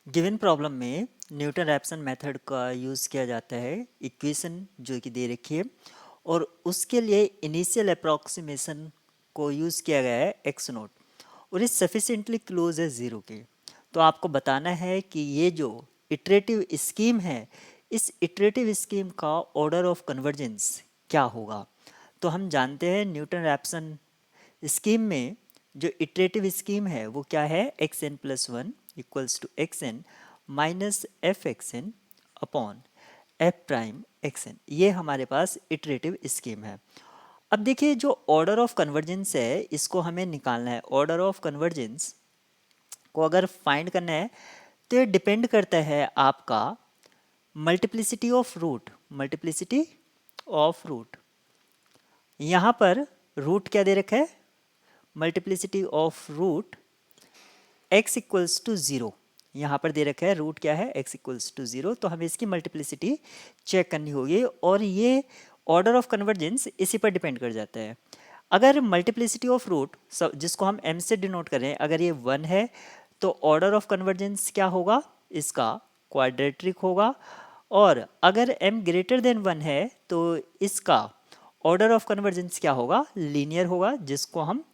Given problem में Newton Raphson method का use किया जाता है इक्वेशन जो कि दे रखी है और उसके लिए इनिशियल अप्रॉक्सीमेशन को यूज़ किया गया है एक्स नोट और ये सफिशिएंटली क्लोज है ज़ीरो के। तो आपको बताना है कि ये जो इटरेटिव स्कीम है इस इटरेटिव स्कीम का ऑर्डर ऑफ कन्वर्जेंस क्या होगा। तो हम जानते हैं न्यूटन रैप्सन स्कीम में जो इटरेटिव स्कीम है वो क्या है, x n plus one equals to x n minus f x n upon f prime x n. ये हमारे पास इटरेटिव स्कीम है। अब देखिए जो ऑर्डर ऑफ कन्वर्जेंस है इसको हमें निकालना है। ऑर्डर ऑफ कन्वर्जेंस को अगर फाइंड करना है तो ये डिपेंड करता है आपका multiplicity of root. Multiplicity of root, यहाँ पर रूट क्या दे रखा है, multiplicity of root x equals to zero. यहाँ पर दे रखा है रूट क्या है, x इक्वल्स टू ज़ीरो। तो हमें इसकी मल्टीप्लिसिटी चेक करनी होगी और ये ऑर्डर ऑफ कन्वर्जेंस इसी पर डिपेंड कर जाता है। अगर मल्टीप्लिसिटी ऑफ रूट जिसको हम m से डिनोट करें अगर ये 1 है तो ऑर्डर ऑफ कन्वर्जेंस क्या होगा, इसका क्वाड्रेटिक होगा। और अगर m ग्रेटर देन 1 है तो इसका ऑर्डर ऑफ कन्वर्जेंस क्या होगा, लीनियर होगा, जिसको हम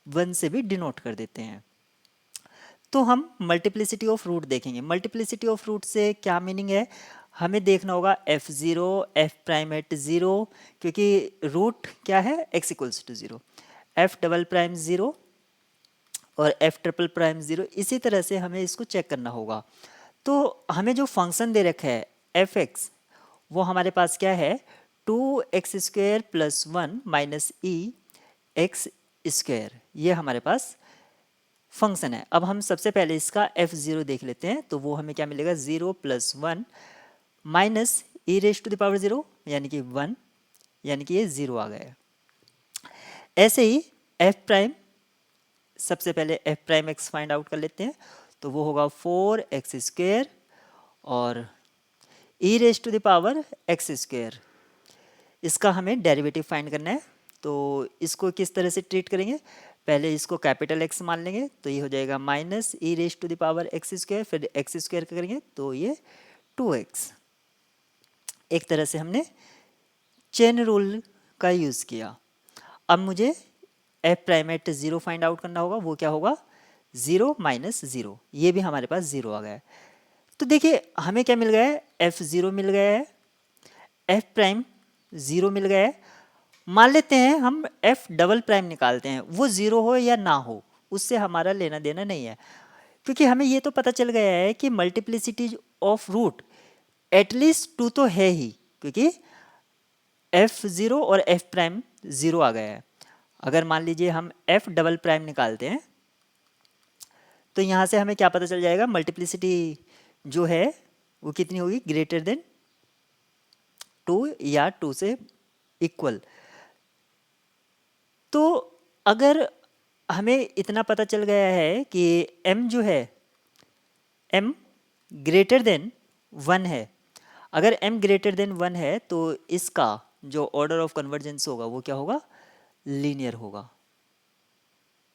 1 से भी डिनोट कर देते हैं। तो हम मल्टीप्लिसिटी ऑफ रूट देखेंगे। मल्टीप्लिसिटी ऑफ रूट से क्या मीनिंग है, हमें देखना होगा f zero f prime at zero, क्योंकि रूट क्या है x equals to zero, f double prime zero और एफ ट्रिपल प्राइम ज़ीरो। इसी तरह से हमें इसको चेक करना होगा। तो हमें जो फंक्शन दे रखा है एफ एक्स वो हमारे पास क्या है, two x square plus one minus e x square, ये हमारे पास फंक्शन है। अब हम सबसे पहले इसका f0 देख लेते हैं। तो वो हमें क्या मिलेगा, 0 plus one minus e raise to the power 0 यानी कि 1, यानी कि ये 0 आ गया है। ऐसे ही f प्राइम, सबसे पहले f prime x find out कर लेते हैं। तो वो होगा 4x स्क्वेयर और e raise to the power x square, इसका हमें डेरिवेटिव फाइंड करना है। तो इसको किस तरह से ट्रीट करेंगे, पहले इसको कैपिटल एक्स मान लेंगे तो ये हो जाएगा minus e raise to the power x square, फिर एक्स स्क्वायर करेंगे तो ये 2x। एक तरह से हमने चेन रूल का यूज़ किया। अब मुझे F prime at zero find out करना होगा। वो क्या होगा, 0 माइनस ज़ीरो, ये भी हमारे पास 0 आ गया है। तो देखिए हमें क्या मिल गया है, f0 मिल गया है, एफ प्राइम 0 मिल गया है। मान लेते हैं हम एफ डबल प्राइम निकालते हैं, वो 0 हो या ना हो उससे हमारा लेना देना नहीं है, क्योंकि हमें ये तो पता चल गया है कि मल्टीप्लिसिटी ऑफ रूट एटलीस्ट 2 तो है ही, क्योंकि f0 और f प्राइम 0 आ गया है। अगर मान लीजिए हम f डबल प्राइम निकालते हैं तो यहाँ से हमें क्या पता चल जाएगा, मल्टीप्लिसिटी जो है वो कितनी होगी, ग्रेटर देन 2 या 2 से इक्वल। तो अगर हमें इतना पता चल गया है कि m जो है m ग्रेटर देन 1 है, अगर m ग्रेटर देन 1 है तो इसका जो ऑर्डर ऑफ कन्वर्जेंस होगा वो क्या होगा, लीनियर होगा।